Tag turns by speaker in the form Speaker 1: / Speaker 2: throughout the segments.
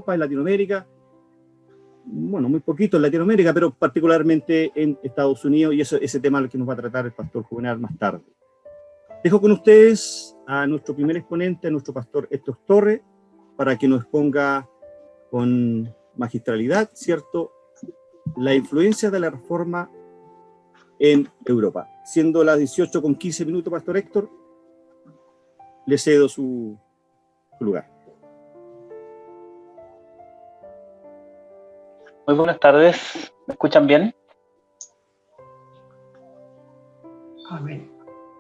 Speaker 1: Europa, en Latinoamérica, bueno, muy poquito en Latinoamérica, pero particularmente en Estados Unidos, y ese tema al que nos va a tratar el pastor Juvenal más tarde. Dejo con ustedes a nuestro primer exponente, a nuestro pastor Héctor Torres, para que nos exponga con magistralidad, ¿cierto?, la influencia de la Reforma en Europa. Siendo las 18:15, pastor Héctor, le cedo su lugar.
Speaker 2: Muy buenas tardes, ¿me escuchan bien?
Speaker 1: Amén.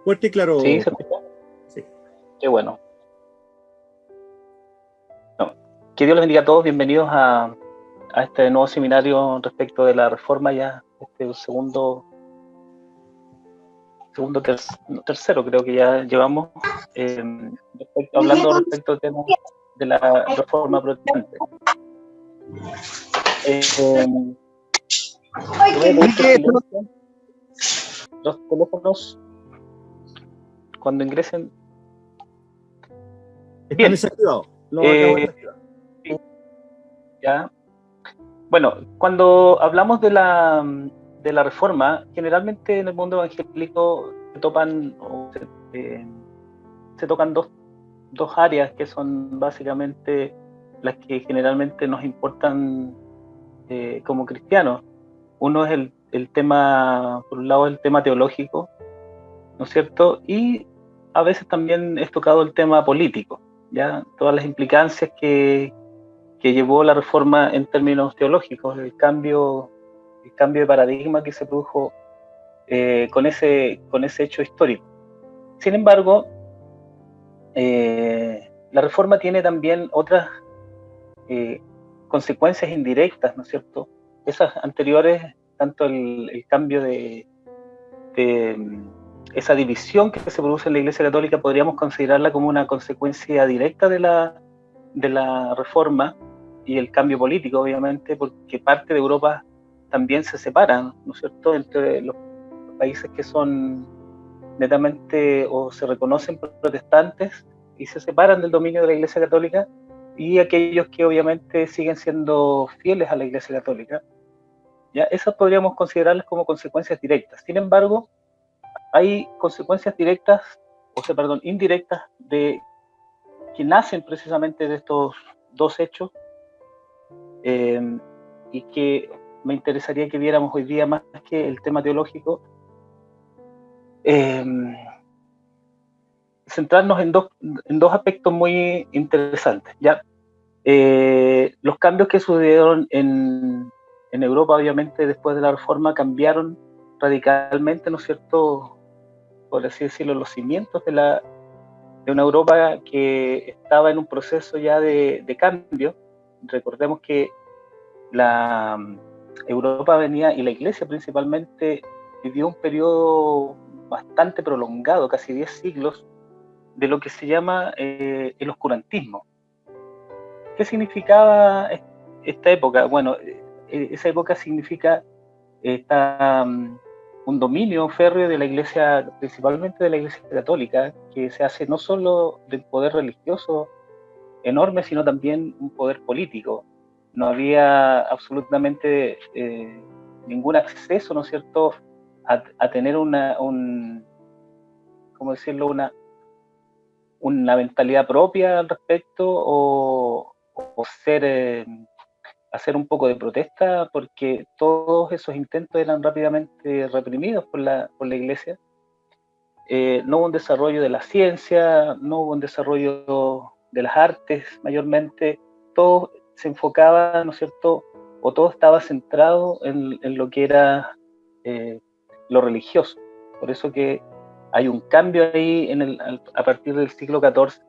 Speaker 1: Fuerte y claro.
Speaker 2: ¿Sí? ¿Se escucha?
Speaker 1: Sí.
Speaker 2: Qué bueno. No. Que Dios les bendiga a todos, bienvenidos a este nuevo seminario respecto de la reforma, ya este tercero creo que ya llevamos, hablando respecto del tema de la reforma protestante. Los teléfonos, cuando ingresen,
Speaker 1: están desactivados. Lo acabo de desactivar.
Speaker 2: Sí. Ya. Bueno, cuando hablamos de la reforma, generalmente en el mundo evangélico se tocan dos áreas que son básicamente las que generalmente nos importan como cristianos. Uno es el tema, por un lado, el tema teológico, ¿no es cierto? Y a veces también es tocado el tema político, ¿ya? Todas las implicancias que llevó la reforma en términos teológicos, el cambio de paradigma que se produjo con ese hecho histórico. Sin embargo, la reforma tiene también otras consecuencias indirectas, ¿no es cierto? Esas anteriores, tanto el cambio de esa división que se produce en la Iglesia Católica, podríamos considerarla como una consecuencia directa de la reforma y el cambio político, obviamente, porque parte de Europa también se separan, ¿no es cierto?, entre los países que son netamente o se reconocen protestantes y se separan del dominio de la Iglesia Católica, y aquellos que obviamente siguen siendo fieles a la Iglesia Católica. ¿Ya? Esas podríamos considerarlas como consecuencias directas. Sin embargo, hay consecuencias indirectas que nacen precisamente de estos dos hechos, y que me interesaría que viéramos hoy día, más que el tema teológico, centrarnos en dos aspectos muy interesantes, ¿ya? Los cambios que sucedieron en Europa, obviamente, después de la reforma, cambiaron radicalmente, ¿no es cierto?, por así decirlo, los cimientos de una Europa que estaba en un proceso ya de cambio. Recordemos que la Europa venía, y la Iglesia principalmente, vivió un periodo bastante prolongado, casi 10 siglos, de lo que se llama el oscurantismo. ¿Qué significaba esta época? Bueno, esa época significa un dominio férreo de la Iglesia, principalmente de la Iglesia Católica, que se hace no solo del poder religioso enorme, sino también un poder político. No había absolutamente ningún acceso, ¿no es cierto?, a tener ¿cómo decirlo?, una mentalidad propia al respecto, o hacer un poco de protesta, porque todos esos intentos eran rápidamente reprimidos por la Iglesia. No hubo un desarrollo de la ciencia, no hubo un desarrollo de las artes, mayormente todo se enfocaba, ¿no es cierto?, o todo estaba centrado en lo que era lo religioso. Por eso que hay un cambio ahí a partir del siglo XIV,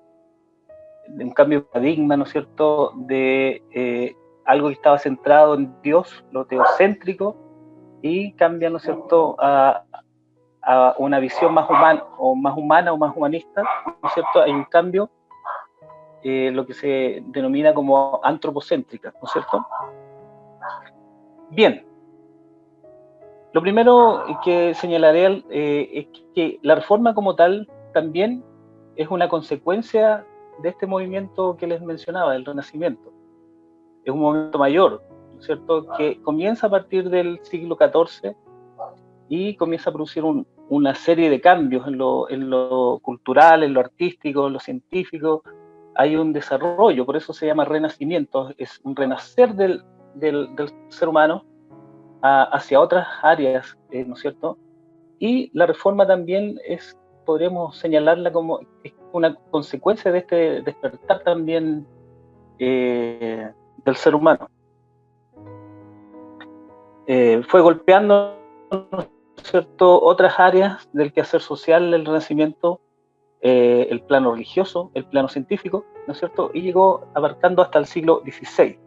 Speaker 2: un cambio de paradigma, ¿no es cierto?, de algo que estaba centrado en Dios, lo teocéntrico, y cambia, ¿no es cierto?, a una visión más humana o más humanista, ¿no es cierto? Hay un cambio, lo que se denomina como antropocéntrica, ¿no es cierto? Bien, lo primero que señalaré es que la reforma como tal también es una consecuencia de este movimiento que les mencionaba, del Renacimiento. es un movimiento mayor, ¿no es cierto?, que comienza a partir del siglo XIV y comienza a producir una serie de cambios en lo cultural, en lo artístico, en lo científico. Hay un desarrollo, por eso se llama renacimiento, es un renacer del ser humano hacia otras áreas, ¿no es cierto? Y la reforma también podríamos señalarla como una consecuencia de este despertar también del ser humano. Fue golpeando, ¿no es cierto?, otras áreas del quehacer social del Renacimiento, el plano religioso, el plano científico, ¿no es cierto?, y llegó abarcando hasta el siglo XVI.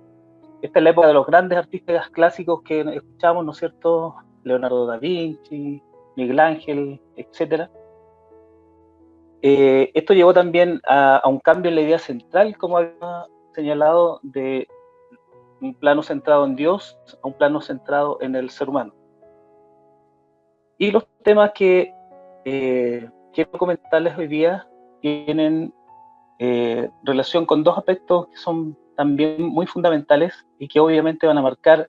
Speaker 2: Esta es la época de los grandes artistas clásicos que escuchamos, ¿no es cierto?, Leonardo da Vinci, Miguel Ángel, etc. Esto llevó también a un cambio en la idea central, como había señalado, de un plano centrado en Dios a un plano centrado en el ser humano. Y los temas que quiero comentarles hoy día tienen relación con dos aspectos que son también muy fundamentales y que obviamente van a marcar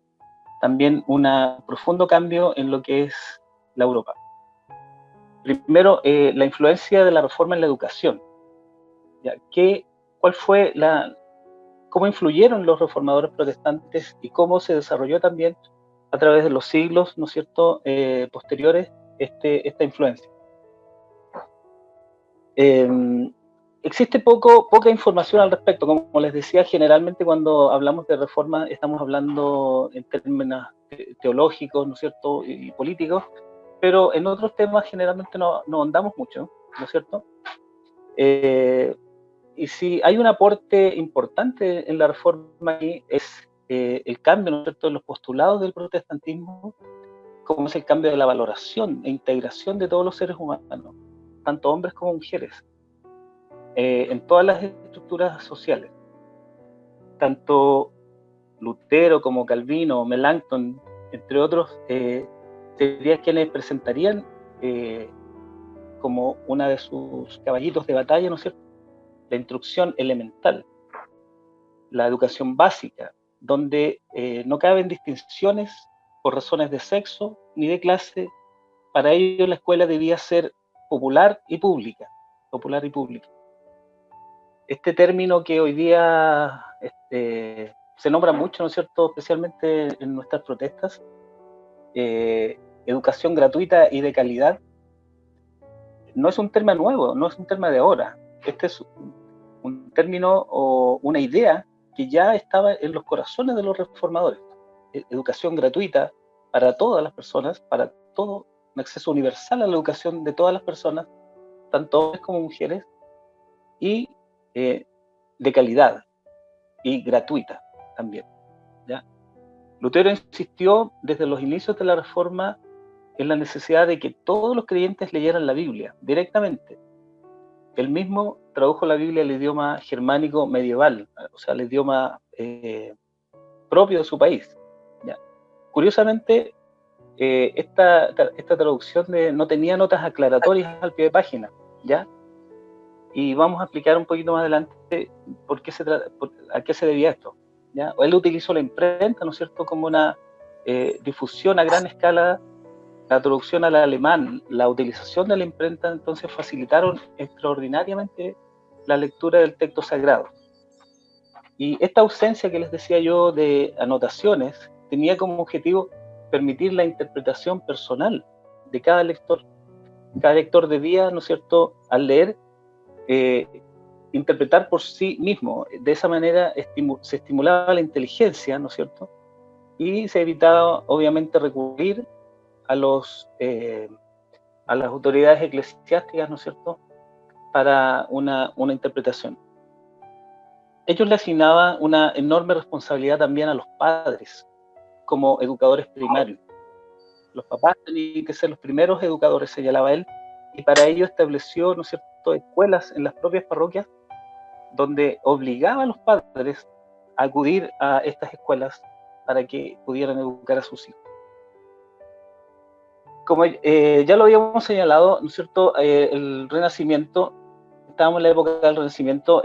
Speaker 2: también un profundo cambio en lo que es la Europa. Primero, la influencia de la reforma en la educación. ¿Ya? ¿Cómo influyeron los reformadores protestantes y cómo se desarrolló también a través de los siglos, ¿no es cierto?, posteriores, esta influencia? Existe poca información al respecto. Como les decía, generalmente cuando hablamos de reforma estamos hablando en términos teológicos, ¿no es cierto?, y políticos, pero en otros temas generalmente no ahondamos mucho, ¿no es cierto? Y si hay un aporte importante en la reforma aquí es el cambio, ¿no es cierto?, en los postulados del protestantismo, como es el cambio de la valoración e integración de todos los seres humanos, tanto hombres como mujeres, en todas las estructuras sociales. Tanto Lutero como Calvino, Melanchthon, entre otros, serían quienes presentarían como una de sus caballitos de batalla, ¿no es cierto?, la instrucción elemental, la educación básica, donde no caben distinciones por razones de sexo ni de clase. Para ellos la escuela debía ser popular y pública. Popular y pública. Este término que hoy día se nombra mucho, ¿no es cierto?, especialmente en nuestras protestas, educación gratuita y de calidad, no es un término nuevo, no es un término de ahora. Este es un término o una idea que ya estaba en los corazones de los reformadores. Educación gratuita para todas las personas, para todo, un acceso universal a la educación de todas las personas, tanto hombres como mujeres, y de calidad y gratuita también, ¿ya? Lutero insistió desde los inicios de la Reforma en la necesidad de que todos los creyentes leyeran la Biblia directamente. Él mismo tradujo la Biblia al idioma germánico medieval, o sea, al idioma propio de su país, ¿ya? Curiosamente, esta traducción no tenía notas aclaratorias al pie de página, ¿ya? Y vamos a explicar un poquito más adelante a qué se debía esto, ¿ya? Él utilizó la imprenta, ¿no es cierto?, como una difusión a gran escala. La traducción al alemán, la utilización de la imprenta, entonces facilitaron extraordinariamente la lectura del texto sagrado. Y esta ausencia que les decía yo de anotaciones tenía como objetivo permitir la interpretación personal de cada lector. Cada lector debía, ¿no es cierto?, al leer, interpretar por sí mismo. De esa manera se estimulaba la inteligencia, ¿no es cierto?, y se evitaba, obviamente, recurrir a las autoridades eclesiásticas, ¿no es cierto?, para una interpretación. Ellos le asignaban una enorme responsabilidad también a los padres como educadores primarios. Los papás tenían que ser los primeros educadores, señalaba él, y para ello estableció, ¿no es cierto?, escuelas en las propias parroquias donde obligaba a los padres a acudir a estas escuelas para que pudieran educar a sus hijos. Como ya lo habíamos señalado, ¿no es cierto?, el Renacimiento, estábamos en la época del Renacimiento,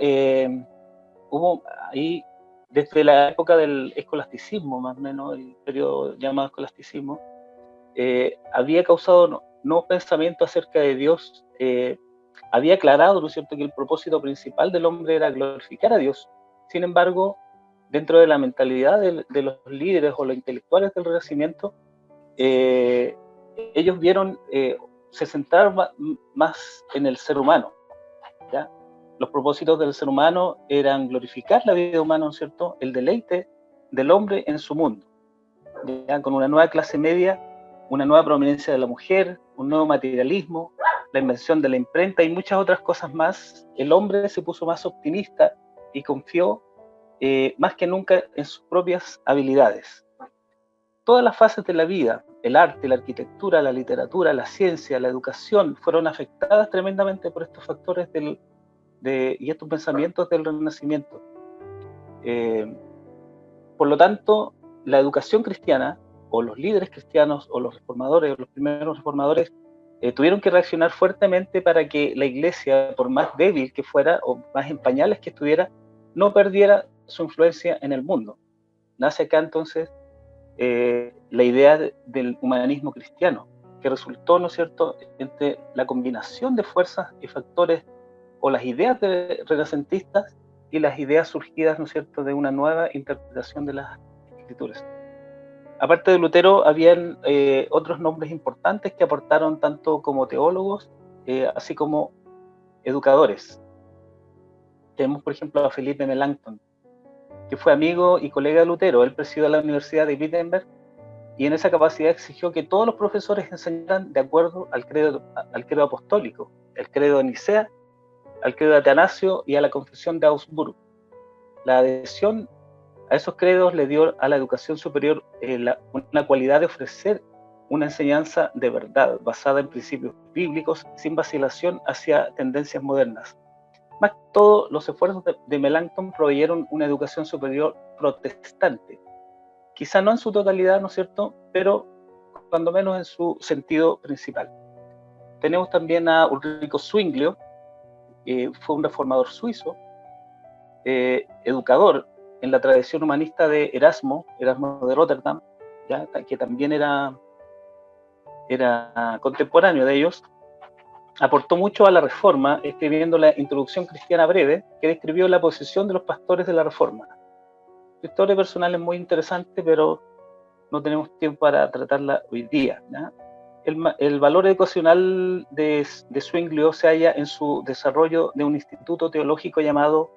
Speaker 2: hubo ahí desde la época del escolasticismo, más o menos, el periodo llamado escolasticismo, había causado nuevos pensamientos acerca de Dios, había aclarado, ¿no es cierto?, que el propósito principal del hombre era glorificar a Dios. Sin embargo, dentro de la mentalidad de los líderes o los intelectuales del Renacimiento, ellos vieron, se centraron más en el ser humano, ¿ya? Los propósitos del ser humano eran glorificar la vida humana, ¿no es cierto?, el deleite del hombre en su mundo, ¿ya? Con una nueva clase media, una nueva prominencia de la mujer, un nuevo materialismo, la invención de la imprenta y muchas otras cosas más, el hombre se puso más optimista y confió más que nunca en sus propias habilidades. Todas las fases de la vida, el arte, la arquitectura, la literatura, la ciencia, la educación, fueron afectadas tremendamente por estos factores y estos pensamientos del Renacimiento. Por lo tanto, la educación cristiana, o los líderes cristianos, o los reformadores, o los primeros reformadores, tuvieron que reaccionar fuertemente para que la iglesia, por más débil que fuera, o más en pañales que estuviera, no perdiera su influencia en el mundo. Nace acá entonces la idea del humanismo cristiano, que resultó, ¿no es cierto?, entre la combinación de fuerzas y factores, o las ideas renacentistas y las ideas surgidas, ¿no es cierto?, de una nueva interpretación de las escrituras. Aparte de Lutero, habían otros nombres importantes que aportaron tanto como teólogos, así como educadores. Tenemos, por ejemplo, a Felipe Melanchthon, que fue amigo y colega de Lutero. Él presidió la Universidad de Wittenberg y en esa capacidad exigió que todos los profesores enseñaran de acuerdo al credo apostólico, el credo de Nicea, al credo de Atanasio y a la confesión de Augsburgo. La adhesión a esos credos le dio a la educación superior una cualidad de ofrecer una enseñanza de verdad, basada en principios bíblicos, sin vacilación hacia tendencias modernas. Más que todo, los esfuerzos de Melanchthon proveyeron una educación superior protestante, quizá no en su totalidad, ¿no es cierto?, pero cuando menos en su sentido principal. Tenemos también a Ulrico Zwinglio, fue un reformador suizo, educador en la tradición humanista de Erasmo de Rotterdam, ¿ya?, que también era contemporáneo de ellos. Aportó mucho a la Reforma, escribiendo la Introducción Cristiana Breve, que describió la posición de los pastores de la Reforma. Su historia personal es muy interesante, pero no tenemos tiempo para tratarla hoy día, ¿ya? El valor educacional de Zwinglio se halla en su desarrollo de un instituto teológico llamado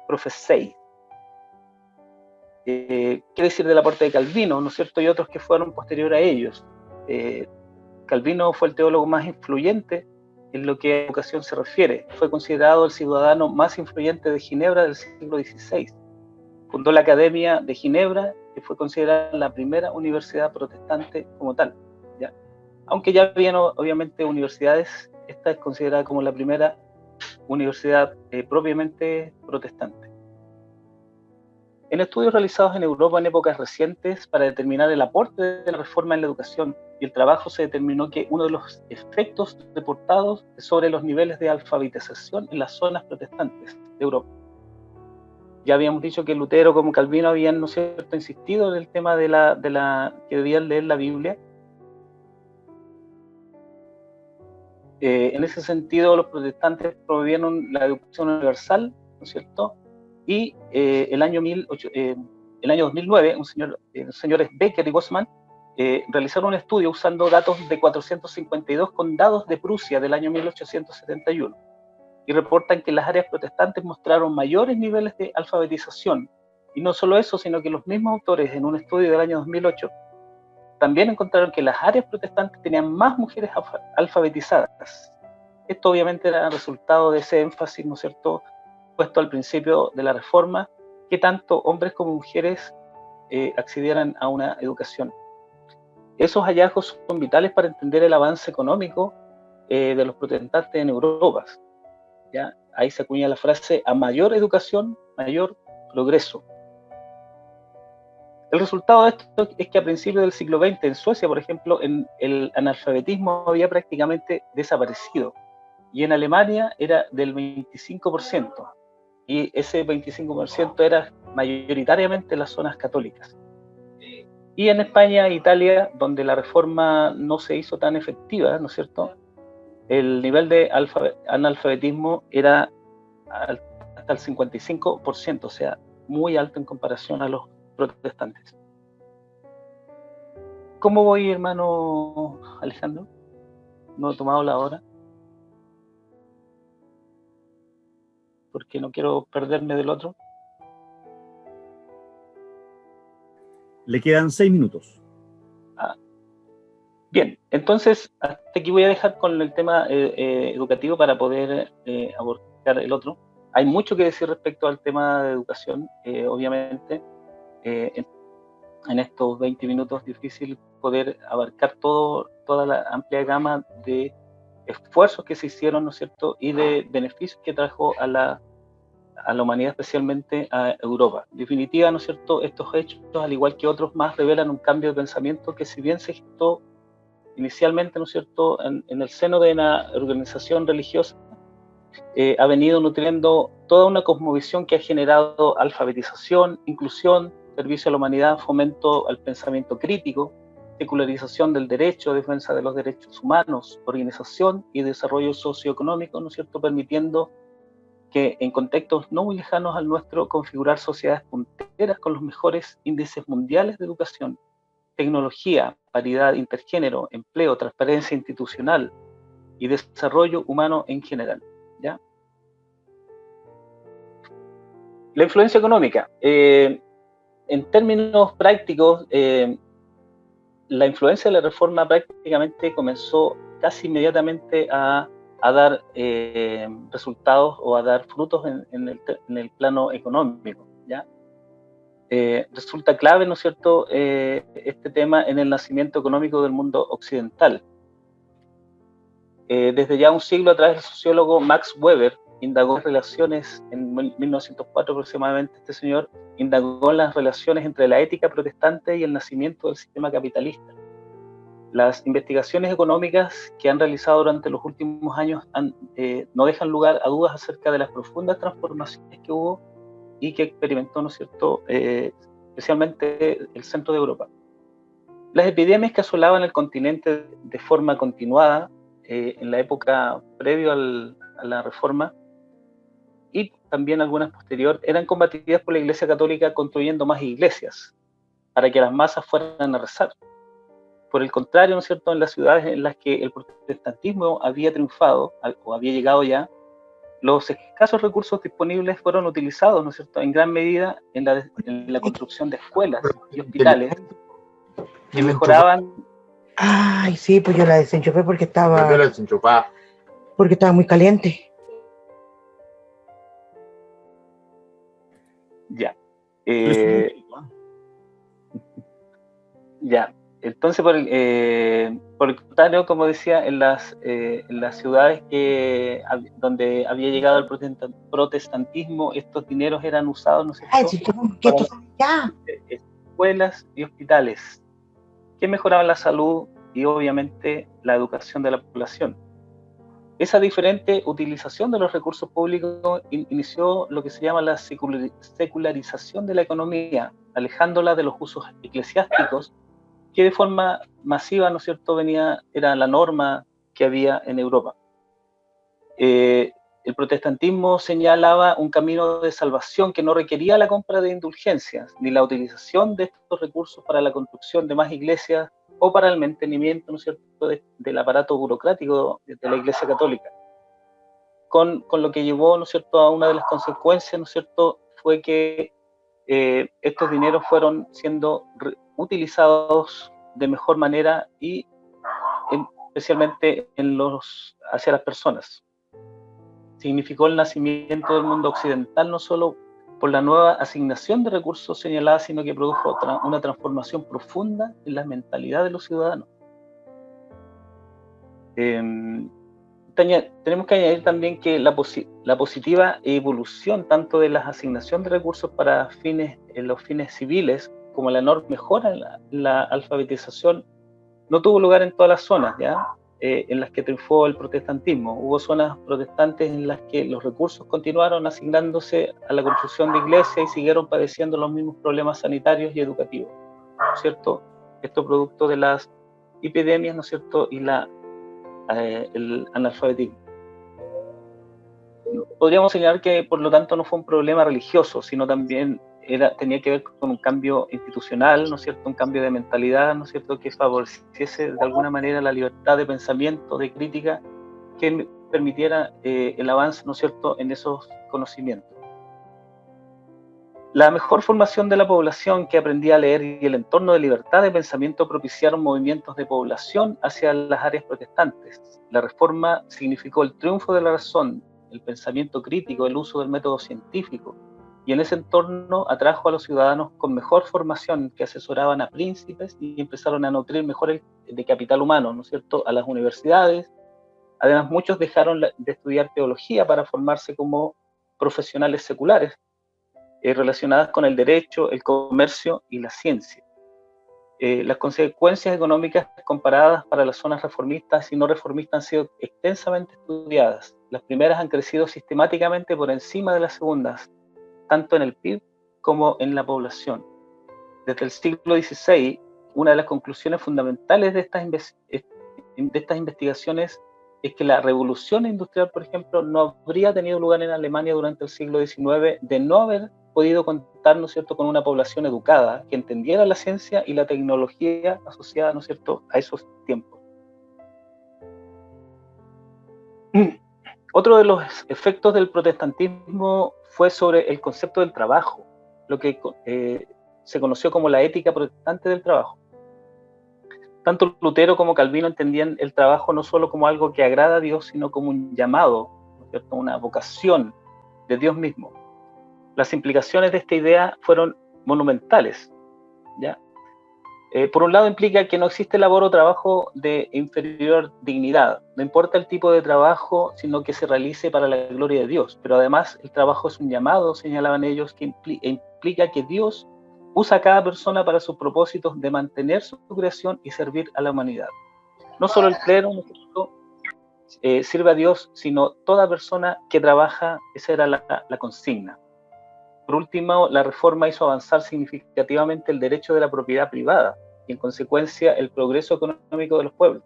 Speaker 2: Prophecy. ¿Qué decir del aporte de Calvino, ¿no es cierto?, y otros que fueron posterior a ellos? Calvino fue el teólogo más influyente en lo que a educación se refiere. Fue considerado el ciudadano más influyente de Ginebra del siglo XVI. Fundó la Academia de Ginebra, que fue considerada la primera universidad protestante como tal, ¿ya? Aunque ya habían obviamente universidades, esta es considerada como la primera universidad propiamente protestante. En estudios realizados en Europa en épocas recientes para determinar el aporte de la reforma en la educación y el trabajo, se determinó que uno de los efectos reportados es sobre los niveles de alfabetización en las zonas protestantes de Europa. Ya habíamos dicho que Lutero como Calvino habían, ¿no es cierto?, insistido en el tema que debían leer la Biblia. En ese sentido, los protestantes promovieron la educación universal, ¿no es cierto? Y el año 2009, los señores Becker y Bosman realizaron un estudio usando datos de 452 condados de Prusia del año 1871 y reportan que las áreas protestantes mostraron mayores niveles de alfabetización. Y no solo eso, sino que los mismos autores en un estudio del año 2008 también encontraron que las áreas protestantes tenían más mujeres alfabetizadas. Esto obviamente era resultado de ese énfasis, ¿no es cierto?, puesto al principio de la Reforma, que tanto hombres como mujeres accedieran a una educación. Esos hallazgos son vitales para entender el avance económico de los protestantes en Europa, ¿ya? Ahí se acuña la frase: a mayor educación, mayor progreso. El resultado de esto es que a principios del siglo XX en Suecia, por ejemplo, el analfabetismo había prácticamente desaparecido, y en Alemania era del 25%. y ese 25% era mayoritariamente las zonas católicas. Y en España e Italia, donde la reforma no se hizo tan efectiva, ¿no es cierto?, el nivel de analfabetismo era hasta el 55%, o sea, muy alto en comparación a los protestantes. ¿Cómo voy, hermano Alejandro? No he tomado la hora, porque no quiero perderme del otro.
Speaker 1: Le quedan 6 minutos.
Speaker 2: Bien, entonces hasta aquí voy a dejar con el tema educativo para poder abordar el otro. Hay mucho que decir respecto al tema de educación, obviamente. En estos 20 minutos es difícil poder abarcar toda la amplia gama de esfuerzos que se hicieron, ¿no es cierto?, y de beneficios que trajo a la humanidad, especialmente a Europa. En definitiva, ¿no es cierto?, estos hechos, al igual que otros más, revelan un cambio de pensamiento que, si bien se gestó inicialmente, ¿no es cierto?, en el seno de una organización religiosa, ha venido nutriendo toda una cosmovisión que ha generado alfabetización, inclusión, servicio a la humanidad, fomento al pensamiento crítico, secularización del derecho, defensa de los derechos humanos, organización y desarrollo socioeconómico, ¿no es cierto?, permitiendo que en contextos no muy lejanos al nuestro configurar sociedades punteras con los mejores índices mundiales de educación, tecnología, paridad intergénero, empleo, transparencia institucional y desarrollo humano en general, ¿ya? La influencia económica. En términos prácticos, la influencia de la reforma prácticamente comenzó casi inmediatamente a dar resultados o a dar frutos en el plano económico, ¿ya? Resulta clave, ¿no es cierto?, este tema en el nacimiento económico del mundo occidental. Desde ya un siglo atrás, el sociólogo Max Weber indagó relaciones, en 1904 aproximadamente, este señor indagó las relaciones entre la ética protestante y el nacimiento del sistema capitalista. Las investigaciones económicas que han realizado durante los últimos años no dejan lugar a dudas acerca de las profundas transformaciones que hubo y que experimentó, ¿no es cierto?, especialmente el centro de Europa. Las epidemias que asolaban el continente de forma continuada en la época previo a la reforma, y también algunas posterior, eran combatidas por la Iglesia Católica construyendo más iglesias para que las masas fueran a rezar. Por el contrario, ¿no es cierto?, en las ciudades en las que el protestantismo había triunfado o había llegado ya, los escasos recursos disponibles fueron utilizados, ¿no es cierto?, en gran medida en la construcción de escuelas y hospitales que mejoraban.
Speaker 3: Ay, sí, pues yo la desenchufé porque estaba.
Speaker 4: ¿Por qué la desenchufaba?
Speaker 3: Porque estaba muy caliente.
Speaker 2: Ya. Ya. Entonces, por el contrario, como decía, en las ciudades donde había llegado el protestantismo, estos dineros eran usados, ¿no es cierto?,
Speaker 3: Ay, sí, ya.
Speaker 2: escuelas y hospitales que mejoraban la salud y obviamente la educación de la población. Esa diferente utilización de los recursos públicos inició lo que se llama la secularización de la economía, alejándola de los usos eclesiásticos que de forma masiva, ¿no es cierto?, era la norma que había en Europa. El protestantismo señalaba un camino de salvación que no requería la compra de indulgencias, ni la utilización de estos recursos para la construcción de más iglesias o para el mantenimiento, ¿no es cierto?, del aparato burocrático de la Iglesia Católica. Con lo que llevó, ¿no es cierto?, a una de las consecuencias, ¿no es cierto?, fue que estos dineros fueron siendo utilizados de mejor manera y especialmente hacia las personas. Significó el nacimiento del mundo occidental no solo por la nueva asignación de recursos señalada, sino que produjo una transformación profunda en la mentalidad de los ciudadanos. Tenemos que añadir también que la positiva evolución tanto de la asignación de recursos para los fines civiles como la enorme mejora en la alfabetización no tuvo lugar en todas las zonas, ¿ya? en las que triunfó el protestantismo. Hubo zonas protestantes en las que los recursos continuaron asignándose a la construcción de iglesias y siguieron padeciendo los mismos problemas sanitarios y educativos, ¿no es cierto? Esto producto de las epidemias, ¿no es cierto?, y el analfabetismo. Podríamos señalar que, por lo tanto, no fue un problema religioso, sino también tenía que ver con un cambio institucional, ¿no es cierto?, un cambio de mentalidad, ¿no es cierto?, que favoreciese de alguna manera la libertad de pensamiento, de crítica, que permitiera el avance, ¿no es cierto?, en esos conocimientos. La mejor formación de la población, que aprendía a leer, y el entorno de libertad de pensamiento propiciaron movimientos de población hacia las áreas protestantes. La reforma significó el triunfo de la razón, el pensamiento crítico, el uso del método científico, y en ese entorno atrajo a los ciudadanos con mejor formación, que asesoraban a príncipes y empezaron a nutrir mejor de capital humano, ¿no es cierto?, a las universidades. Además, muchos dejaron de estudiar teología para formarse como profesionales seculares, relacionadas con el derecho, el comercio y la ciencia. Las consecuencias económicas comparadas para las zonas reformistas y no reformistas han sido extensamente estudiadas. Las primeras han crecido sistemáticamente por encima de las segundas, tanto en el PIB como en la población. Desde el siglo XVI, una de las conclusiones fundamentales de estas investigaciones es que la revolución industrial, por ejemplo, no habría tenido lugar en Alemania durante el siglo XIX de no haber podido contar, ¿no es cierto?, con una población educada que entendiera la ciencia y la tecnología asociada, ¿no es cierto?, a esos tiempos. Otro de los efectos del protestantismo fue sobre el concepto del trabajo, lo que se conoció como la ética protestante del trabajo. Tanto Lutero como Calvino entendían el trabajo no solo como algo que agrada a Dios, sino como un llamado, ¿no es cierto?, una vocación de Dios mismo. Las implicaciones de esta idea fueron monumentales, ¿ya? Por un lado, implica que no existe labor o trabajo de inferior dignidad. No importa el tipo de trabajo, sino que se realice para la gloria de Dios. Pero además, el trabajo es un llamado, señalaban ellos, que implica que Dios usa a cada persona para sus propósitos de mantener su creación y servir a la humanidad. No solo el clero sirve a Dios, sino toda persona que trabaja. Esa era la consigna. Por último, la reforma hizo avanzar significativamente el derecho de la propiedad privada y, en consecuencia, el progreso económico de los pueblos.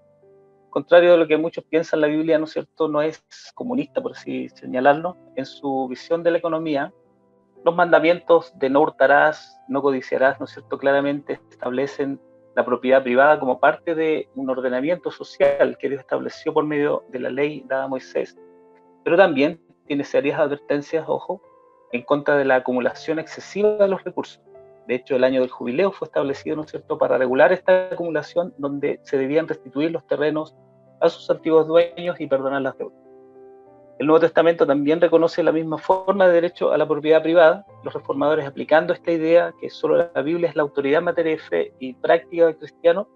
Speaker 2: Contrario a lo que muchos piensan, la Biblia, ¿no es cierto?, no es comunista, por así señalarlo. En su visión de la economía, los mandamientos de no hurtarás, no codiciarás, ¿no es cierto?, claramente establecen la propiedad privada como parte de un ordenamiento social que Dios estableció por medio de la ley dada a Moisés. Pero también tiene serias advertencias, ojo, en contra de la acumulación excesiva de los recursos. De hecho, el año del jubileo fue establecido, ¿no es cierto?, para regular esta acumulación, donde se debían restituir los terrenos a sus antiguos dueños y perdonar las deudas. El Nuevo Testamento también reconoce la misma forma de derecho a la propiedad privada, los reformadores aplicando esta idea que solo la Biblia es la autoridad en materia de fe y práctica del cristiano,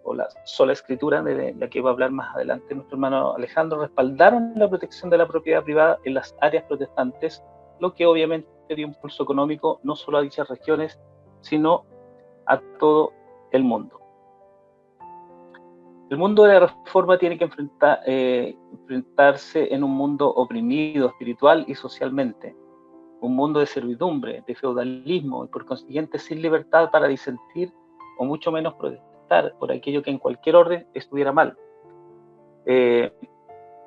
Speaker 2: o la sola escritura, de la que va a hablar más adelante nuestro hermano Alejandro, respaldaron la protección de la propiedad privada en las áreas protestantes, lo que obviamente dio impulso económico no solo a dichas regiones, sino a todo el mundo. El mundo de la reforma tiene que enfrentarse en un mundo oprimido espiritual y socialmente, un mundo de servidumbre, de feudalismo y por consiguiente sin libertad para disentir o mucho menos protestar por aquello que en cualquier orden estuviera mal.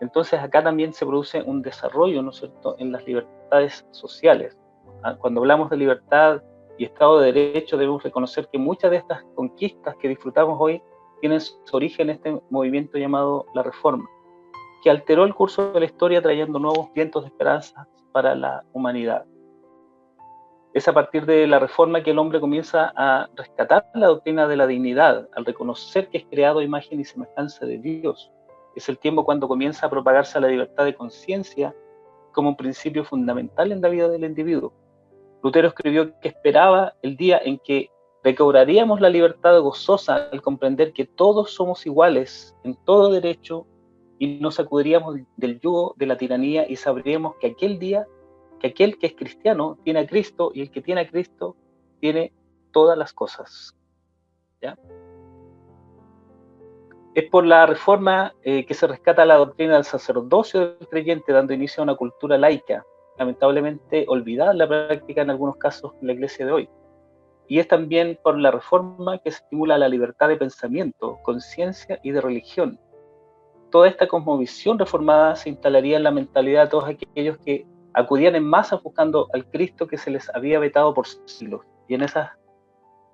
Speaker 2: Entonces acá también se produce un desarrollo, ¿no es cierto?, en las libertades sociales. Cuando hablamos de libertad y Estado de Derecho, debemos reconocer que muchas de estas conquistas que disfrutamos hoy tienen su origen en este movimiento llamado la Reforma, que alteró el curso de la historia trayendo nuevos vientos de esperanza para la humanidad. Es a partir de la Reforma que el hombre comienza a rescatar la doctrina de la dignidad, al reconocer que es creado a imagen y semejanza de Dios. Es el tiempo cuando comienza a propagarse la libertad de conciencia como un principio fundamental en la vida del individuo. Lutero escribió que esperaba el día en que recobraríamos la libertad gozosa al comprender que todos somos iguales en todo derecho y nos sacudiríamos del yugo de la tiranía y sabríamos que aquel día, que aquel que es cristiano tiene a Cristo y el que tiene a Cristo tiene todas las cosas. ¿Ya? Es por la reforma que se rescata la doctrina del sacerdocio del creyente, dando inicio a una cultura laica, lamentablemente olvidada en la práctica en algunos casos en la iglesia de hoy. Y es también por la reforma que se estimula la libertad de pensamiento, conciencia y de religión. Toda esta cosmovisión reformada se instalaría en la mentalidad de todos aquellos que acudían en masa buscando al Cristo que se les había vetado por siglos.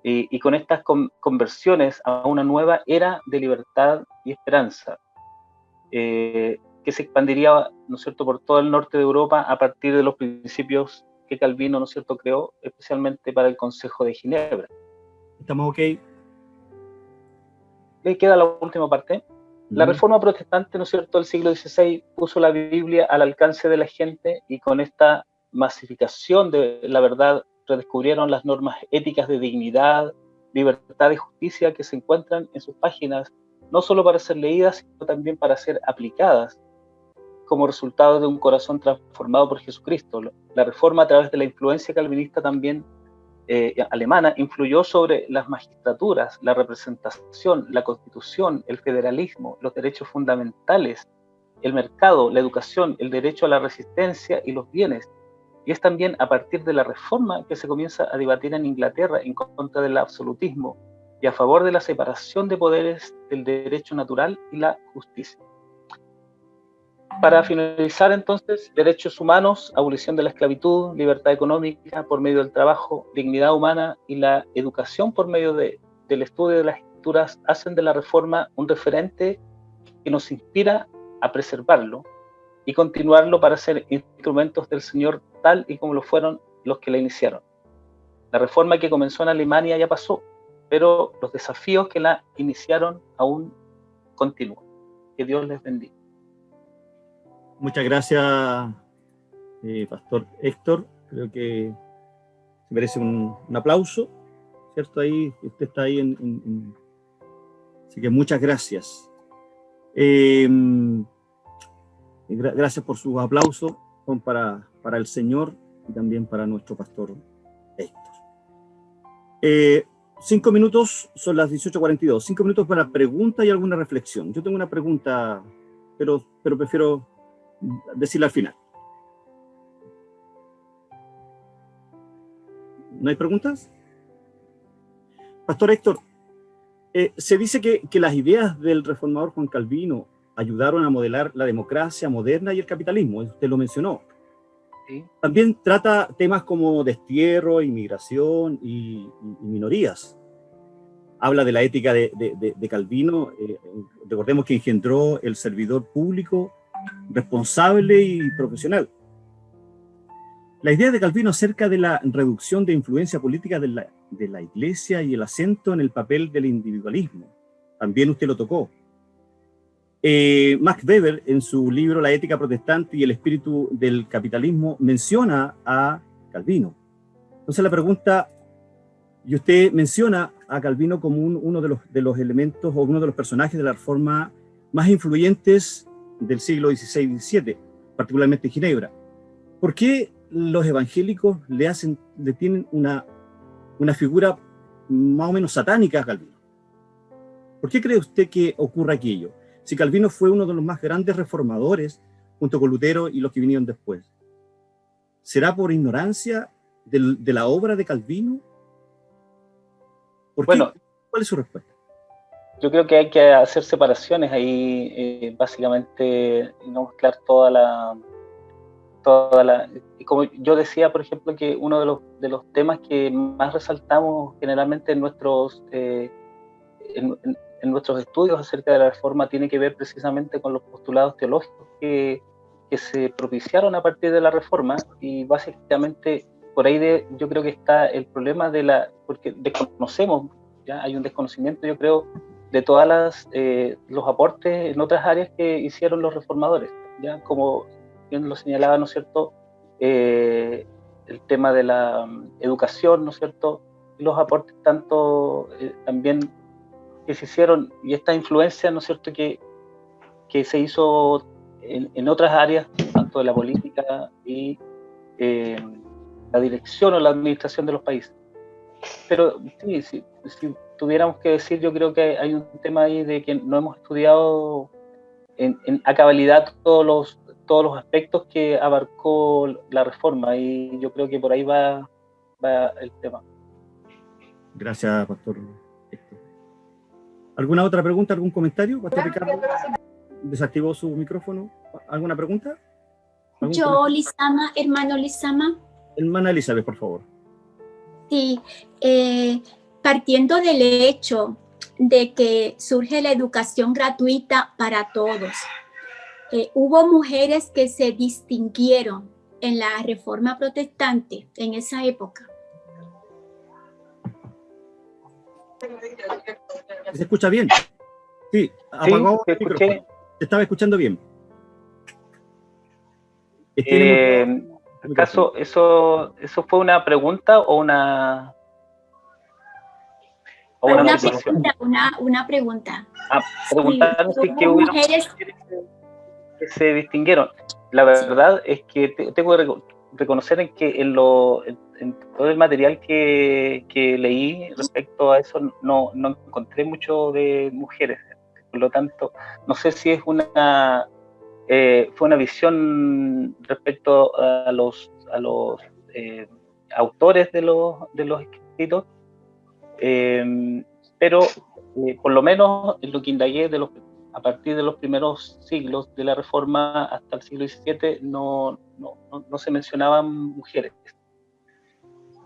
Speaker 2: Y con estas conversiones a una nueva era de libertad y esperanza, que se expandiría, ¿no es cierto?, por todo el norte de Europa a partir de los principios que Calvino, ¿no es cierto?, creó especialmente para el Consejo de Ginebra.
Speaker 1: ¿Estamos ok?
Speaker 2: Le queda la última parte. La Reforma Protestante, ¿no es cierto?, del siglo XVI puso la Biblia al alcance de la gente, y con esta masificación de la verdad redescubrieron las normas éticas de dignidad, libertad y justicia que se encuentran en sus páginas, no solo para ser leídas, sino también para ser aplicadas como resultado de un corazón transformado por Jesucristo. La Reforma, a través de la influencia calvinista también alemana, influyó sobre las magistraturas, la representación, la constitución, el federalismo, los derechos fundamentales, el mercado, la educación, el derecho a la resistencia y los bienes. Y es también a partir de la Reforma que se comienza a debatir en Inglaterra en contra del absolutismo y a favor de la separación de poderes del derecho natural y la justicia. Para finalizar, entonces, derechos humanos, abolición de la esclavitud, libertad económica por medio del trabajo, dignidad humana y la educación por medio del estudio de las escrituras hacen de la Reforma un referente que nos inspira a preservarlo y continuarlo para ser instrumentos del Señor tal y como lo fueron los que la iniciaron. La Reforma que comenzó en Alemania ya pasó, pero los desafíos que la iniciaron aún continúan. Que Dios les bendiga.
Speaker 1: Muchas gracias, Pastor Héctor. Creo que se merece un aplauso, ¿cierto? Ahí, usted está ahí Así que muchas gracias. Gracias por sus aplausos. Son para el Señor y también para nuestro Pastor Héctor. 5 minutos, son las 18:42. 5 minutos para pregunta y alguna reflexión. Yo tengo una pregunta, pero prefiero decirla al final. ¿No hay preguntas? Pastor Héctor, se dice que las ideas del reformador Juan Calvino ayudaron a modelar la democracia moderna y el capitalismo, usted lo mencionó.
Speaker 2: ¿Sí?
Speaker 1: También trata temas como destierro, inmigración y minorías. Habla de la ética de Calvino. Recordemos que engendró el servidor público responsable y profesional. La idea de Calvino acerca de la reducción de influencia política de la Iglesia y el acento en el papel del individualismo, también usted lo tocó. Max Weber, en su libro La ética protestante y el espíritu del capitalismo, menciona a Calvino. Entonces la pregunta, y usted menciona a Calvino como uno de los elementos o uno de los personajes de la Reforma más influyentes del siglo XVI y XVII, particularmente en Ginebra. ¿Por qué los evangélicos le tienen una figura más o menos satánica a Calvino? ¿Por qué cree usted que ocurre aquello? Si Calvino fue uno de los más grandes reformadores, junto con Lutero y los que vinieron después, ¿será por ignorancia de la obra de Calvino?
Speaker 2: Bueno,
Speaker 1: ¿cuál es su respuesta?
Speaker 2: Yo creo que hay que hacer separaciones ahí, básicamente, y no mezclar toda la... Como yo decía, por ejemplo, que uno de los temas que más resaltamos generalmente en nuestros estudios acerca de la Reforma tiene que ver precisamente con los postulados teológicos que se propiciaron a partir de la Reforma, y básicamente por ahí yo creo que está el problema porque desconocemos, ya hay un desconocimiento, yo creo, de todas los aportes en otras áreas que hicieron los reformadores, ya como bien lo señalaba, ¿no es cierto?, el tema de la educación, ¿no es cierto?, y los aportes tanto también que se hicieron, y esta influencia, ¿no es cierto?, que se hizo en otras áreas, tanto de la política y la dirección o la administración de los países. Pero sí, si tuviéramos que decir, yo creo que hay un tema ahí de que no hemos estudiado a cabalidad todos los aspectos que abarcó la reforma, y yo creo que por ahí va el tema.
Speaker 1: Gracias, Pastor Héctor. ¿Alguna otra pregunta, algún comentario? Pastor Ricardo desactivó su micrófono. ¿Alguna pregunta?
Speaker 4: Yo, Lizama, hermano Lizama.
Speaker 1: Hermana Elizabeth, por favor.
Speaker 4: Sí, partiendo del hecho de que surge la educación gratuita para todos, hubo mujeres que se distinguieron en la Reforma Protestante en esa época.
Speaker 1: ¿Se escucha bien? Sí, apagó el micrófono. ¿Se estaba escuchando bien?
Speaker 2: ¿En caso, eso fue una pregunta o una
Speaker 4: Una pregunta.
Speaker 2: Preguntaron si que hubo mujeres que se distinguieron. La verdad es que tengo que reconocer en que en todo el material que leí respecto a eso no encontré mucho de mujeres. Por lo tanto, no sé si es fue una visión respecto a los autores de los escritos, pero por lo menos en lo que indagué a partir de los primeros siglos de la Reforma hasta el siglo XVII no se mencionaban mujeres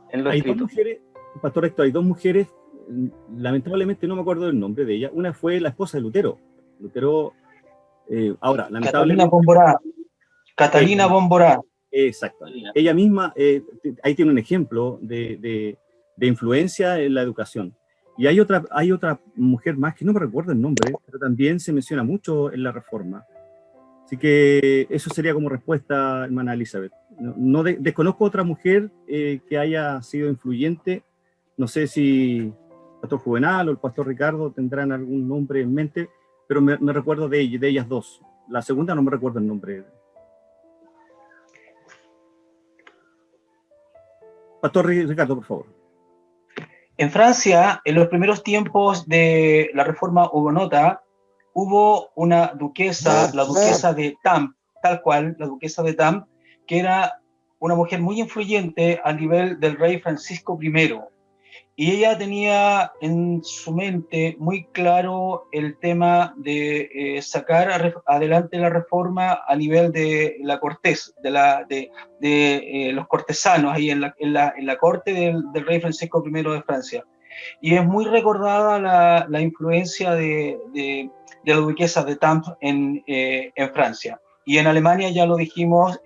Speaker 2: en los escritos.
Speaker 1: 2 mujeres, Pastor Héctor, hay 2 mujeres, lamentablemente no me acuerdo del nombre de ella. Una fue la esposa de Lutero. Ahora, lamentablemente...
Speaker 5: Catalina Bomborá.
Speaker 1: Exacto. Ella misma, ahí tiene un ejemplo de influencia en la educación. Y hay otra mujer más que no me recuerdo el nombre, pero también se menciona mucho en la Reforma. Así que eso sería como respuesta, hermana Elizabeth. Desconozco otra mujer que haya sido influyente. No sé si el pastor Juvenal o el pastor Ricardo tendrán algún nombre en mente, pero me recuerdo de ellas 2. La segunda no me recuerdo el nombre. Pastor Ricardo, por favor.
Speaker 5: En Francia, en los primeros tiempos de la Reforma hugonota, hubo una duquesa, la duquesa de Tampes, tal cual, la duquesa de Tampes, que era una mujer muy influyente a nivel del rey Francisco I. Y ella tenía en su mente muy claro el tema de sacar adelante la reforma a nivel de la cortes, de los cortesanos ahí en la corte del rey Francisco I de Francia. Y es muy recordada la influencia de la duquesa de Tampes en Francia. Y en Alemania, ya lo dijimos,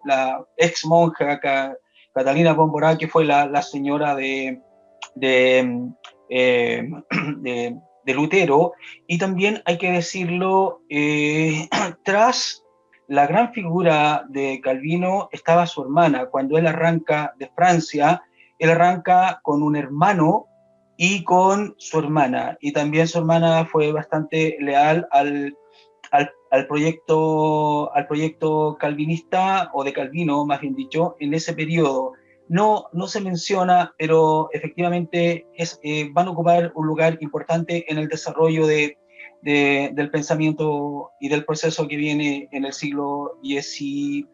Speaker 5: la ex monja Catalina Bomborá, que fue la señora de Lutero. Y también hay que decirlo, tras la gran figura de Calvino estaba su hermana. Cuando él arranca de Francia, él arranca con un hermano y con su hermana, y también su hermana fue bastante leal al proyecto calvinista, o de Calvino, más bien dicho, en ese periodo. No se menciona, pero efectivamente van a ocupar un lugar importante en el desarrollo del pensamiento y del proceso que viene en el siglo XVI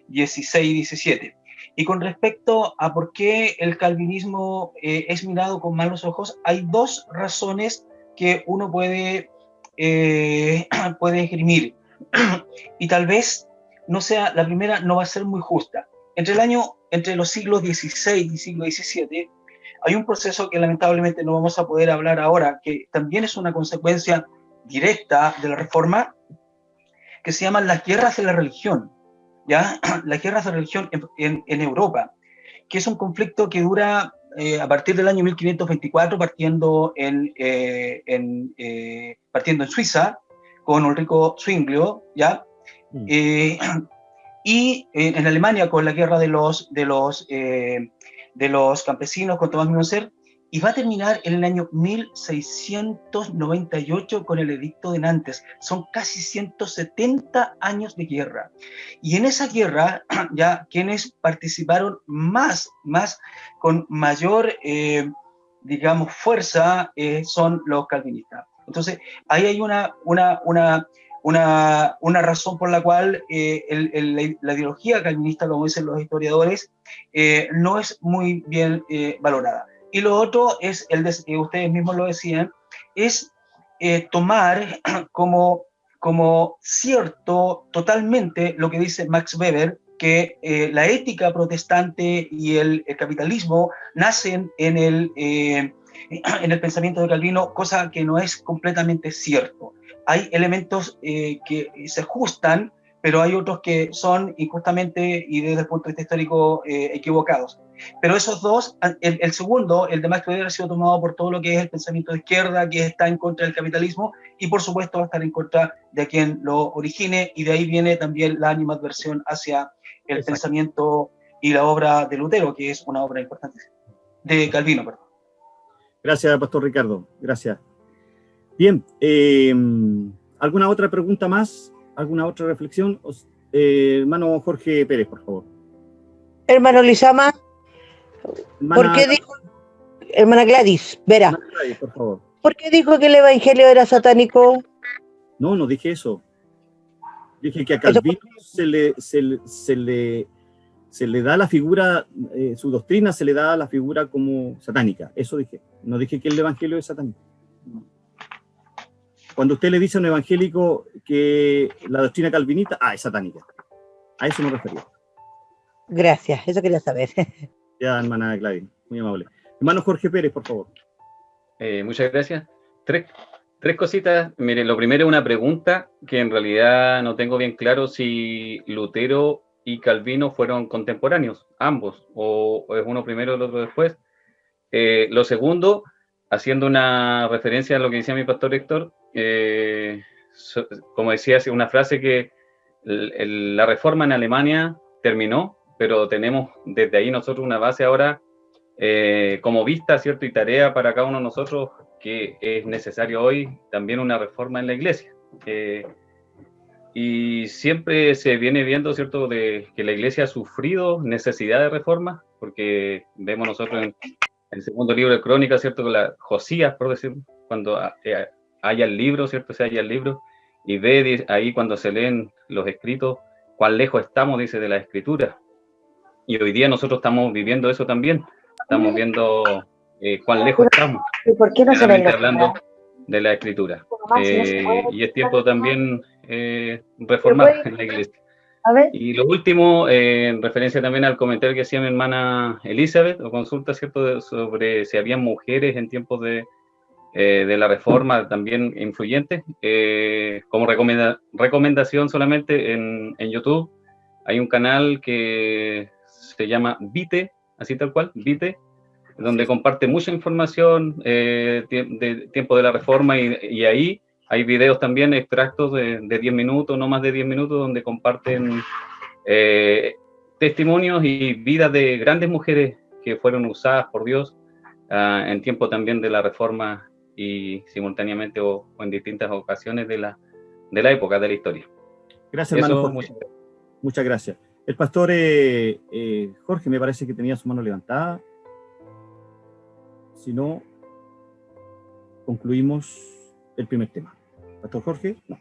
Speaker 5: y XVII. Y con respecto a por qué el calvinismo es mirado con malos ojos, hay 2 razones que uno puede esgrimir. Y tal vez la primera no va a ser muy justa. Entre los siglos XVI y siglo XVII hay un proceso que lamentablemente no vamos a poder hablar ahora, que también es una consecuencia directa de la Reforma, que se llaman las guerras de la religión, ¿ya? Las guerras de religión en Europa, que es un conflicto que dura a partir del año 1524, partiendo en Suiza, con Ulrico Zwinglio, ¿ya? Y en Alemania con la guerra de los campesinos con Tomás Münzer, y va a terminar en el año 1698 con el Edicto de Nantes. Son casi 170 años de guerra. Y en esa guerra, ya quienes participaron más con mayor digamos, fuerza son los calvinistas. Entonces, ahí hay una razón por la cual la ideología calvinista, como dicen los historiadores, no es muy bien valorada. Y lo otro es, ustedes mismos lo decían, es tomar como cierto totalmente lo que dice Max Weber, que la ética protestante y el capitalismo nacen en el pensamiento de Calvino, cosa que no es completamente cierto. Hay elementos que se ajustan, pero hay otros que son injustamente y desde el punto de vista histórico equivocados. Pero esos dos, el segundo, el de Max Weber, ha sido tomado por todo lo que es el pensamiento de izquierda, que está en contra del capitalismo, y por supuesto va a estar en contra de quien lo origine, y de ahí viene también la animadversión hacia el pensamiento y la obra de Lutero, que es una obra importante, de Calvino, perdón.
Speaker 1: Gracias, Pastor Ricardo. Gracias. Bien, ¿alguna otra pregunta más? ¿Alguna otra reflexión? Hermano Jorge Pérez, por favor.
Speaker 3: Hermano Lizama, ¿por qué dijo, hermana Gladys, Vera,
Speaker 1: Gladys, por favor.
Speaker 3: ¿Por qué dijo que el evangelio era satánico?
Speaker 1: No dije eso. Dije que a Calvino se le da la figura, su doctrina se le da la figura como satánica. Eso dije. No dije que el evangelio es satánico. Cuando usted le dice a un evangélico que la doctrina calvinista, es satánica. A eso me refería.
Speaker 3: Gracias, eso quería saber.
Speaker 1: Ya, hermana Gladys, muy amable. Hermano Jorge Pérez, por favor.
Speaker 6: Muchas gracias. Tres cositas. Miren, lo primero es una pregunta que en realidad no tengo bien claro si Lutero y Calvino fueron contemporáneos, ambos, o es uno primero y el otro después. Lo segundo, haciendo una referencia a lo que decía mi pastor Héctor, como decía, una frase que la reforma en Alemania terminó, pero tenemos desde ahí nosotros una base ahora como vista, ¿cierto? Y tarea para cada uno de nosotros, que es necesario hoy también una reforma en la iglesia. Y siempre se viene viendo, ¿cierto?, de que la iglesia ha sufrido necesidad de reforma, porque vemos nosotros en el segundo libro de Crónicas, ¿cierto?, con la Josías, por decirlo, cuando haya el libro, ¿cierto?, se halla el libro, y ve ahí cuando se leen los escritos, cuán lejos estamos, dice, de la escritura. Y hoy día nosotros estamos viviendo eso también. Estamos viendo cuán lejos estamos,
Speaker 3: ¿Por qué no se venga
Speaker 6: hablando de la escritura. Y es tiempo también reformar en la iglesia. Y lo último, en referencia también al comentario que hacía mi hermana Elizabeth, o consulta, ¿cierto?, sobre si había mujeres en tiempos de la reforma también influyentes. Como recomendación solamente en YouTube, hay un canal que se llama Vite, así tal cual, Vite, donde comparte mucha información de tiempo de la reforma, y ahí hay videos también, extractos de 10 minutos, no más de 10 minutos, donde comparten testimonios y vidas de grandes mujeres que fueron usadas por Dios en tiempo también de la reforma, y simultáneamente o en distintas ocasiones de la época de la historia.
Speaker 1: Gracias, hermano Jorge. Muchas gracias. El pastor Jorge, me parece que tenía su mano levantada. Si no, concluimos el primer tema. Pastor Jorge, no.